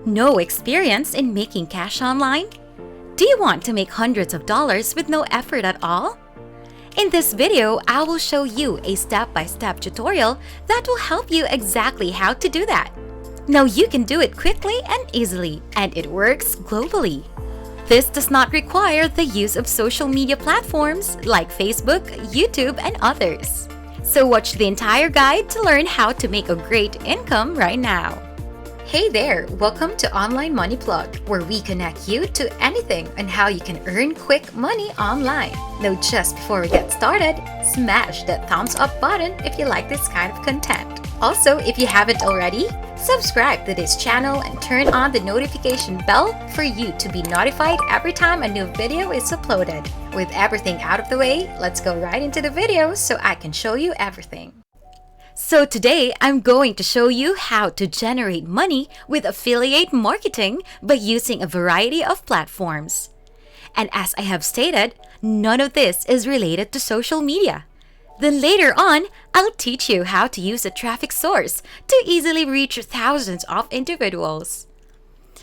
No experience in making cash online? Do you want to make hundreds of dollars with no effort at all? In this video, I will show you a step-by-step tutorial that will help you exactly how to do that. Now you can do it quickly and easily, and it works globally. This does not require the use of social media platforms like Facebook, YouTube, and others. So watch the entire guide to learn how to make a great income right now. Hey there! Welcome to Online Money Plug, where we connect you to anything and how you can earn quick money online. Now just before we get started, smash that thumbs up button if you like this kind of content. Also, if you haven't already, subscribe to this channel and turn on the notification bell for you to be notified every time a new video is uploaded. With everything out of the way, let's go right into the video so I can show you everything. So today, I'm going to show you how to generate money with affiliate marketing by using a variety of platforms. And as I have stated, none of this is related to social media. Then later on, I'll teach you how to use a traffic source to easily reach thousands of individuals.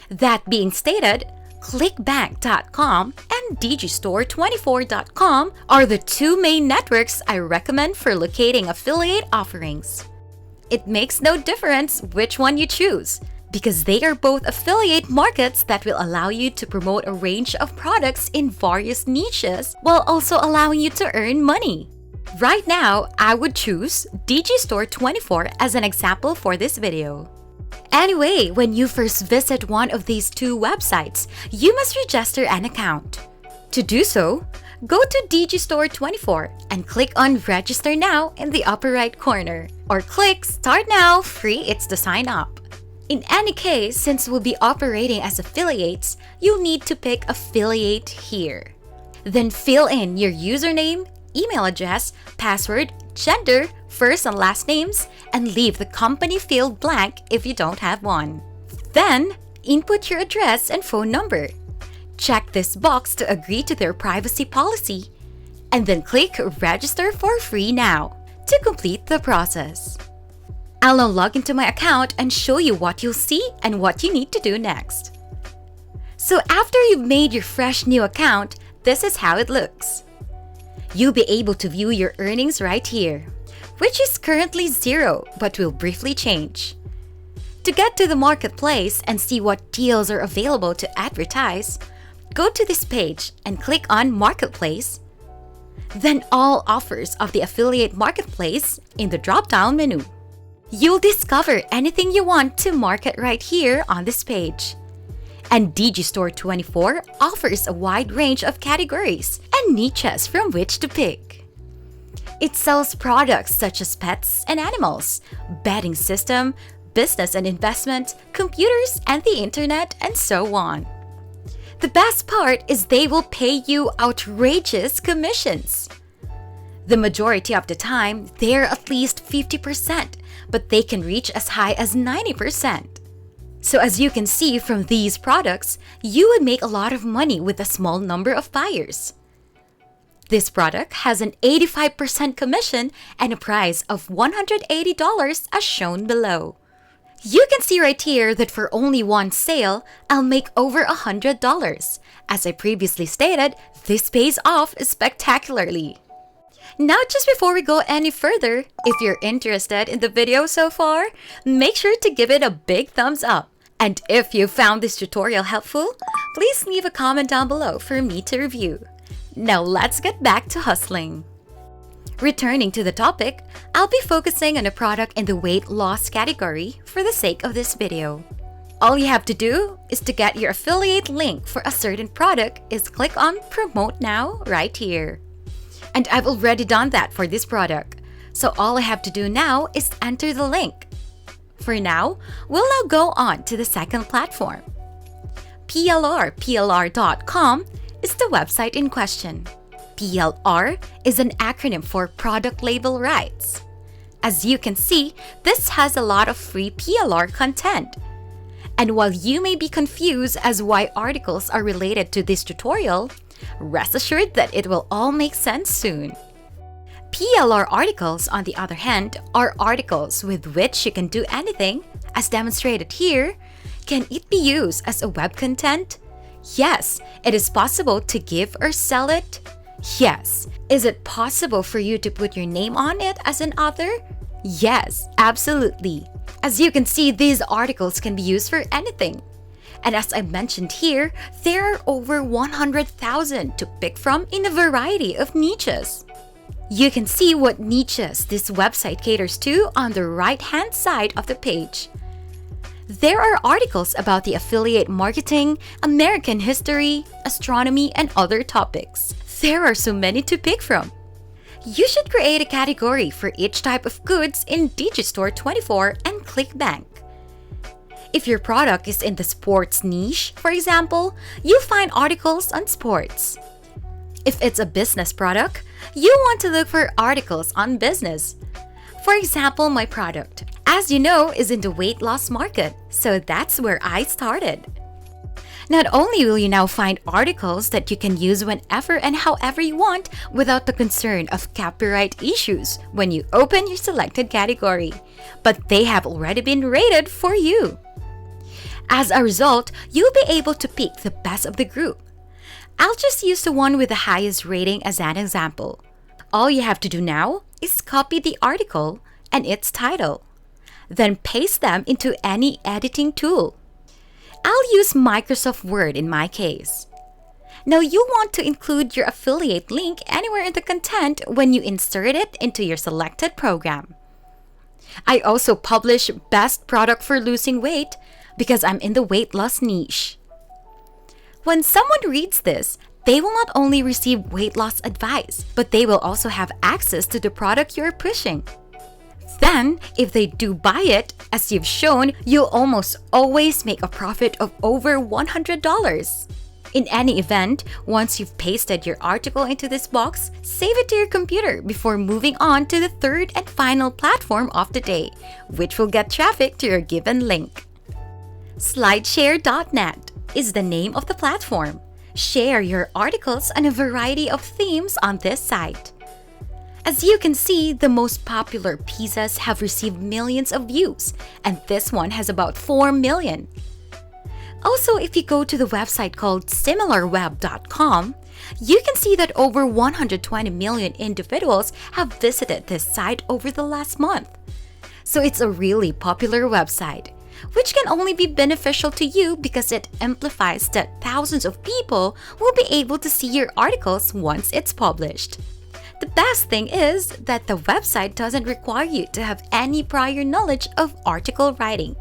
That being stated, clickbank.com and digistore24.com are the two main networks I recommend for locating affiliate offerings. It makes no difference which one you choose, because they are both affiliate markets that will allow you to promote a range of products in various niches while also allowing you to earn money. Right now, I would choose digistore24 as an example for this video. Anyway, when you first visit one of these two websites, you must register an account. To do so, go to digistore24 and click on Register Now in the upper right corner, or click Start Now, free it's to sign up. In any case, since we'll be operating as affiliates, you'll need to pick Affiliate here. Then fill in your username, email address, password, gender, first and last names, and leave the company field blank if you don't have one. Then, input your address and phone number. Check this box to agree to their privacy policy, and then click Register for free now to complete the process. I'll now log into my account and show you what you'll see and what you need to do next. So after you've made your fresh new account, this is how it looks. You'll be able to view your earnings right here, which is currently 0 but will briefly change. To get to the marketplace and see what deals are available to advertise, go to this page and click on Marketplace, then All Offers of the Affiliate Marketplace in the drop-down menu. You'll discover anything you want to market right here on this page. And digistore24 offers a wide range of categories and niches from which to pick. It sells products such as pets and animals, betting system, business and investment, computers and the internet, and so on. The best part is they will pay you outrageous commissions. The majority of the time, they're at least 50%, but they can reach as high as 90%. So as you can see from these products, you would make a lot of money with a small number of buyers. This product has an 85% commission and a price of $180 as shown below. You can see right here that for only one sale, I'll make over $100. As I previously stated, this pays off spectacularly. Now, just before we go any further, if you're interested in the video so far, make sure to give it a big thumbs up. And if you found this tutorial helpful, please leave a comment down below for me to review. Now let's get back to hustling. Returning to the topic, I'll be focusing on a product in the weight loss category for the sake of this video. All you have to do is to get your affiliate link for a certain product is click on Promote Now right here. And I've already done that for this product, so all I have to do now is enter the link. For now, we'll now go on to the second platform. PLR.com is the website in question. PLR is an acronym for Product Label Rights. As you can see, this has a lot of free PLR content. And while you may be confused as why articles are related to this tutorial, rest assured that it will all make sense soon. PLR articles, on the other hand, are articles with which you can do anything, as demonstrated here, Can it be used as a web content? Yes. It is possible to give or sell it? Yes. Is it possible for you to put your name on it as an author? Yes, absolutely. As you can see, these articles can be used for anything. And as I mentioned here, there are over 100,000 to pick from in a variety of niches. You can see what niches this website caters to on the right-hand side of the page. There are articles about the affiliate marketing, American history, astronomy, and other topics. There are so many to pick from. You should create a category for each type of goods in Digistore 24 and ClickBank. If your product is in the sports niche, for example, you find articles on sports. If it's a business product, you want to look for articles on business. For example, my product, as you know, is in the weight loss market, so that's where I started. Not only will you now find articles that you can use whenever and however you want without the concern of copyright issues when you open your selected category, but they have already been rated for you. As a result, you'll be able to pick the best of the group. I'll just use the one with the highest rating as an example. All you have to do now is copy the article and its title, then paste them into any editing tool. I'll use Microsoft Word in my case. Now you'll want to include your affiliate link anywhere in the content when you insert it into your selected program. I also publish Best Product for Losing Weight because I'm in the weight loss niche. When someone reads this, they will not only receive weight loss advice, but they will also have access to the product you're pushing. Then, if they do buy it, as you've shown, you'll almost always make a profit of over $100. In any event, once you've pasted your article into this box, save it to your computer before moving on to the third and final platform of the day, which will get traffic to your given link. Slideshare.net is the name of the platform. Share your articles on a variety of themes on this site. As you can see, the most popular pieces have received millions of views, and this one has about 4 million. Also, if you go to the website called similarweb.com, you can see that over 120 million individuals have visited this site over the last month. So it's a really popular website, which can only be beneficial to you because it amplifies that thousands of people will be able to see your articles once it's published. The best thing is that the website doesn't require you to have any prior knowledge of article writing.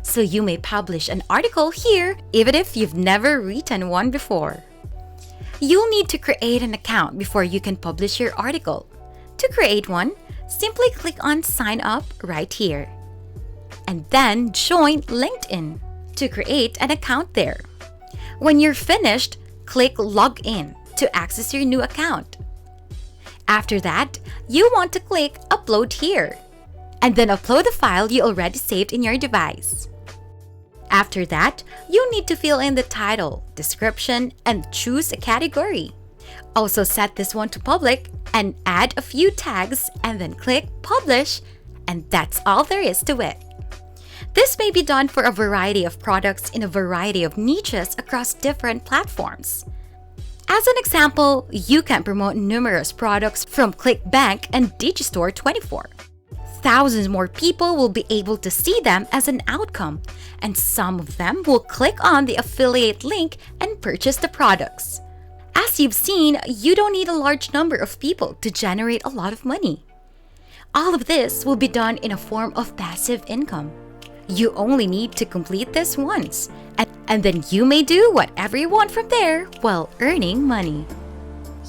So you may publish an article here even if you've never written one before. You'll need to create an account before you can publish your article. To create one, simply click on Sign Up right here. And then join LinkedIn to create an account there. When you're finished, click Log In to access your new account. After that, you want to click Upload here, and then upload the file you already saved in your device. After that, you need to fill in the title, description, and choose a category. Also set this one to public and add a few tags and then click Publish, and that's all there is to it. This may be done for a variety of products in a variety of niches across different platforms. As an example, you can promote numerous products from ClickBank and Digistore 24. Thousands more people will be able to see them as an outcome, and some of them will click on the affiliate link and purchase the products. As you've seen, you don't need a large number of people to generate a lot of money. All of this will be done in a form of passive income. You only need to complete this once, and then you may do whatever you want from there while earning money.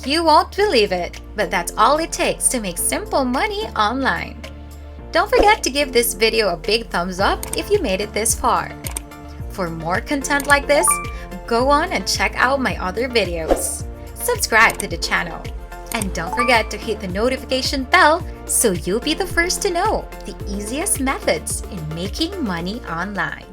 You won't believe it, but that's all it takes to make simple money online. Don't forget to give this video a big thumbs up if you made it this far. For more content like this, go on and check out my other videos. Subscribe to the channel. And don't forget to hit the notification bell so you'll be the first to know the easiest methods in making money online.